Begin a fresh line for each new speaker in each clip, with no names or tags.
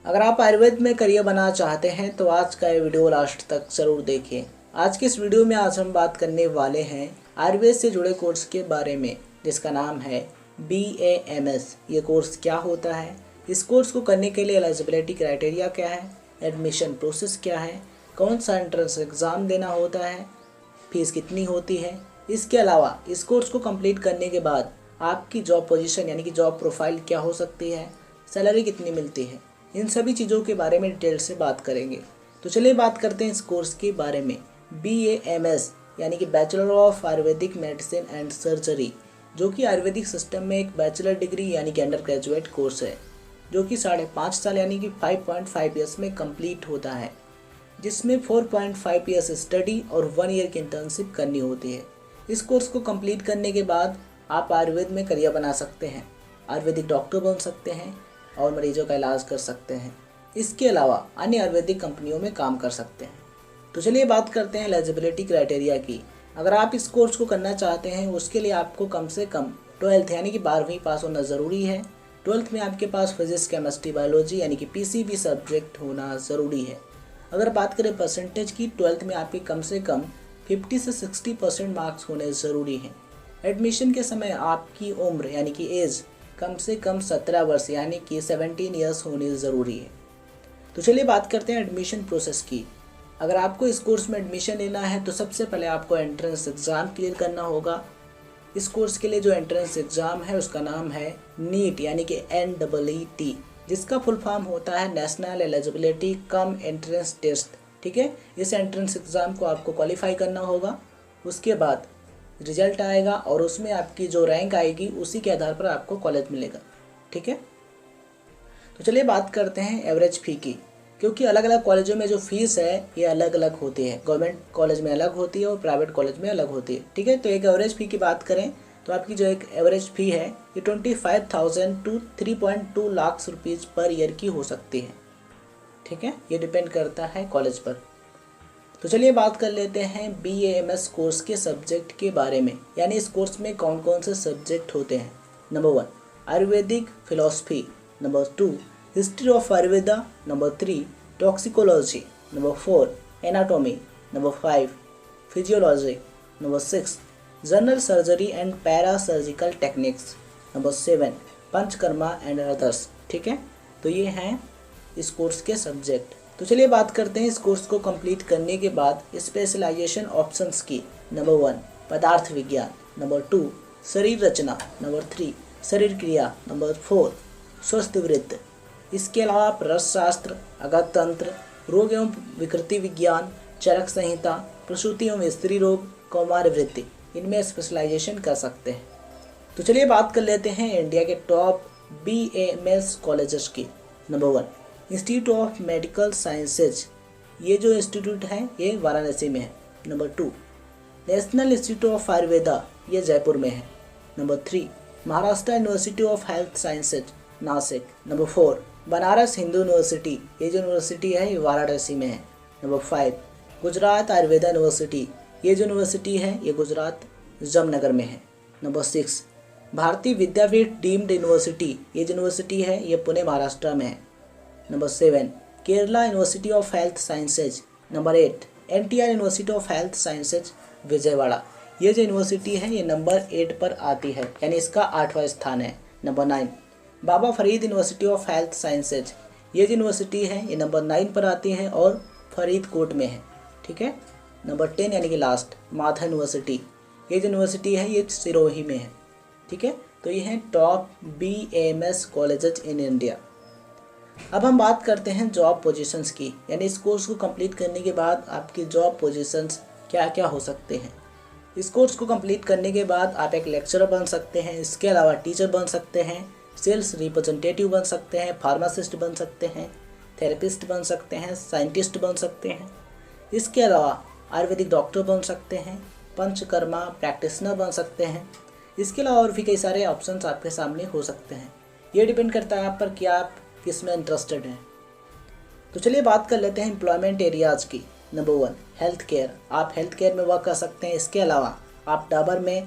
अगर आप आयुर्वेद में करियर बनाना चाहते हैं तो आज का ये वीडियो लास्ट तक ज़रूर देखिए। आज के इस वीडियो में आज हम बात करने वाले हैं आयुर्वेद से जुड़े कोर्स के बारे में, जिसका नाम है BAMS। ये कोर्स क्या होता है, इस कोर्स को करने के लिए एलिजिबिलिटी क्राइटेरिया क्या है, एडमिशन प्रोसेस क्या है, कौन सा एंट्रेंस एग्ज़ाम देना होता है, फीस कितनी होती है। इसके अलावा इस कोर्स को कंप्लीट करने के बाद आपकी जॉब पोजीशन यानी कि जॉब प्रोफाइल क्या हो सकती है, सैलरी कितनी मिलती है, इन सभी चीज़ों के बारे में डिटेल से बात करेंगे। तो चलिए बात करते हैं इस कोर्स के बारे में। BAMS यानी कि bachelor of Ayurvedic medicine and surgery, जो कि आयुर्वेदिक सिस्टम में एक बैचलर डिग्री यानी कि अंडर ग्रेजुएट कोर्स है, जो कि 5.5 साल यानी कि 5.5 ईयर्स में कंप्लीट होता है, जिसमें 4.5 ईयर्स स्टडी और 1 ईयर की इंटर्नशिप करनी होती है। इस कोर्स को कंप्लीट करने के बाद आप आयुर्वेद में करियर बना सकते हैं, आयुर्वेदिक डॉक्टर बन सकते हैं और मरीजों का इलाज कर सकते हैं। इसके अलावा अन्य आयुर्वेदिक कंपनियों में काम कर सकते हैं। तो चलिए बात करते हैं एलिजिबिलिटी क्राइटेरिया की। अगर आप इस कोर्स को करना चाहते हैं उसके लिए आपको कम से कम 12th यानी कि 12वीं पास होना ज़रूरी है। 12th में आपके पास फिजिक्स, केमिस्ट्री, बायोलॉजी यानी कि PCB सब्जेक्ट होना ज़रूरी है। अगर बात करें परसेंटेज की, 12th में आपके कम से कम 50 से 60% मार्क्स होने ज़रूरी हैं। एडमिशन के समय आपकी उम्र यानी कि एज कम से कम 17 वर्ष यानी कि 17 ईयर्स होनी ज़रूरी है। तो चलिए बात करते हैं एडमिशन प्रोसेस की। अगर आपको इस कोर्स में एडमिशन लेना है तो सबसे पहले आपको एंट्रेंस एग्ज़ाम क्लियर करना होगा। इस कोर्स के लिए जो एंट्रेंस एग्ज़ाम है उसका नाम है NEET यानी कि NEET, जिसका फुल फॉर्म होता है national eligibility cum entrance test. ठीक है, इस एंट्रेंस एग्ज़ाम को आपको क्वालिफाई करना होगा। उसके बाद रिजल्ट आएगा और उसमें आपकी जो रैंक आएगी उसी के आधार पर आपको कॉलेज मिलेगा। ठीक है, तो चलिए बात करते हैं एवरेज फ़ी की, क्योंकि अलग अलग कॉलेजों में जो फीस है ये अलग अलग होती है। गवर्नमेंट कॉलेज में अलग होती है और प्राइवेट कॉलेज में अलग होती है। ठीक है, तो एक एवरेज फ़ी की बात करें तो आपकी जो एक एवरेज फ़ी है ये 25,000 to 3.2 lakh rupees per year की हो सकती है। ठीक है, ये डिपेंड करता है कॉलेज पर। तो चलिए बात कर लेते हैं BAMS कोर्स के सब्जेक्ट के बारे में, यानी इस कोर्स में कौन कौन से सब्जेक्ट होते हैं। Number 1 Ayurvedic philosophy, number 2 history of Ayurveda, number 3 toxicology, number 4 anatomy, number 5 physiology, number 6 general surgery and para surgical techniques, number 7 panchakarma and others. ठीक है, तो ये हैं इस कोर्स के सब्जेक्ट। तो चलिए बात करते हैं इस कोर्स को कंप्लीट करने के बाद स्पेशलाइजेशन ऑप्शंस की। नंबर 1 पदार्थ विज्ञान, नंबर 2 शरीर रचना, नंबर 3 शरीर क्रिया, नंबर 4 स्वस्थ वृत्त। इसके अलावा आप रसशास्त्र, अगतंत्र, रोग एवं विकृति विज्ञान, चरक संहिता, प्रसूति एवं स्त्री रोग, कौमार वृत्ति, इनमें स्पेशलाइजेशन कर सकते हैं। तो चलिए बात कर लेते हैं इंडिया के टॉप BAMS कॉलेजेस की। Number 1 institute of medical sciences, ये जो इंस्टीट्यूट है ये वाराणसी में है। Number 2 national institute of Ayurveda, ये जयपुर में है। Number 3 Maharashtra university of health sciences, Nashik. Number 4 Banaras Hindu university, ये जो यूनिवर्सिटी है ये वाराणसी में है। नंबर 5 गुजरात आयुर्वेदा यूनिवर्सिटी, ये जो यूनिवर्सिटी है ये गुजरात जमनगर में है। नंबर 6 भारतीय विद्यापीठ डीम्ड यूनिवर्सिटी, ये जो यूनिवर्सिटी है ये पुणे महाराष्ट्र में है। Number 7 Kerala university of health sciences. Number 8 NTR university of health sciences Vijayawada, ये जो यूनिवर्सिटी है ये नंबर 8 पर आती है, यानी इसका 8वां स्थान है। Number 9 Baba Farid university of health sciences, ये जो यूनिवर्सिटी है ये नंबर 9 पर आती है और फरीदकोट में है। ठीक है, नंबर 10 यानी कि लास्ट माधा यूनिवर्सिटी, ये जो यूनिवर्सिटी है ये सिरोही में है। ठीक है, तो ये हैं top BAMS colleges in India. अब हम बात करते हैं जॉब पोजीशंस की, यानी इस कोर्स को कंप्लीट करने के बाद आपकी जॉब पोजीशंस क्या क्या हो सकते हैं। इस कोर्स को कंप्लीट करने के बाद आप एक लेक्चरर बन सकते हैं, इसके अलावा टीचर बन सकते हैं, सेल्स रिप्रेजेंटेटिव बन सकते हैं, फार्मासिस्ट बन सकते हैं, थेरेपिस्ट बन सकते हैं, साइंटिस्ट बन सकते हैं। इसके अलावा आयुर्वेदिक डॉक्टर बन सकते हैं, पंचकर्मा प्रैक्टिशनर बन सकते हैं। इसके अलावा और भी कई सारे ऑप्शंस आपके सामने हो सकते हैं। ये डिपेंड करता है आप पर कि आप किस में इंटरेस्टेड हैं। तो चलिए बात कर लेते हैं एम्प्लॉयमेंट एरियाज़ की। नंबर 1 हेल्थ केयर, आप हेल्थ केयर में वर्क कर सकते हैं। इसके अलावा आप डाबर में,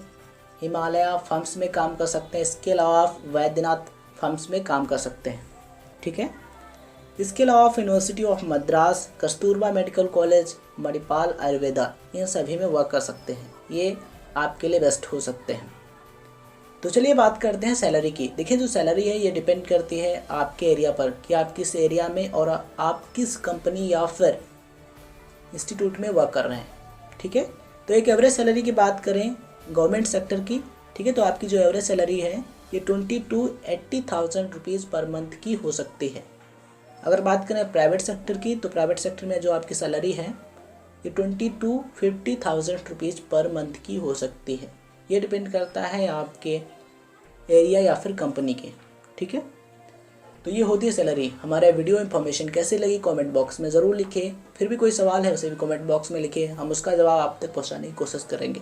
हिमालय फर्म्स में काम कर सकते हैं। इसके अलावा आप वैद्यनाथ फर्म्स में काम कर सकते हैं। ठीक है, इसके अलावा आप university of Madras, Kasturba medical college, Manipal Ayurveda, इन सभी में वर्क कर सकते हैं। ये आपके लिए बेस्ट हो सकते हैं। तो चलिए बात करते हैं सैलरी की। देखिए जो सैलरी है ये डिपेंड करती है आपके एरिया पर कि आप किस एरिया में और आप किस कंपनी या फिर इंस्टीट्यूट में वर्क कर रहे हैं। ठीक है, तो एक एवरेज सैलरी की बात करें गवर्नमेंट सेक्टर की, ठीक है, तो आपकी जो एवरेज सैलरी है ये 20 to 80,000 रुपीज़ पर मंथ की हो सकती है। अगर बात करें प्राइवेट सेक्टर की, तो प्राइवेट सेक्टर में जो आपकी सैलरी है ये 20 to 50,000 रुपीज़ पर मंथ की हो सकती है। ये डिपेंड करता है आपके एरिया या फिर कंपनी के। ठीक है, तो ये होती है सैलरी। हमारा वीडियो इन्फॉर्मेशन कैसे लगी कमेंट बॉक्स में ज़रूर लिखें। फिर भी कोई सवाल है उसे भी कमेंट बॉक्स में लिखें, हम उसका जवाब आप तक पहुँचाने की कोशिश करेंगे।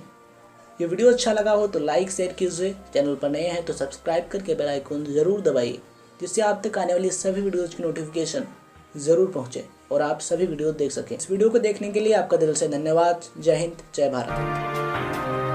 ये वीडियो अच्छा लगा हो तो लाइक शेयर कीजिए, चैनल पर नए हैं तो सब्सक्राइब करके बेल आइकन ज़रूर दबाइए, जिससे आप तक आने वाली सभी वीडियोज़ की नोटिफिकेशन ज़रूर पहुँचे और आप सभी वीडियो देख सकें। इस वीडियो को देखने के लिए आपका दिल से धन्यवाद। जय हिंद, जय भारत।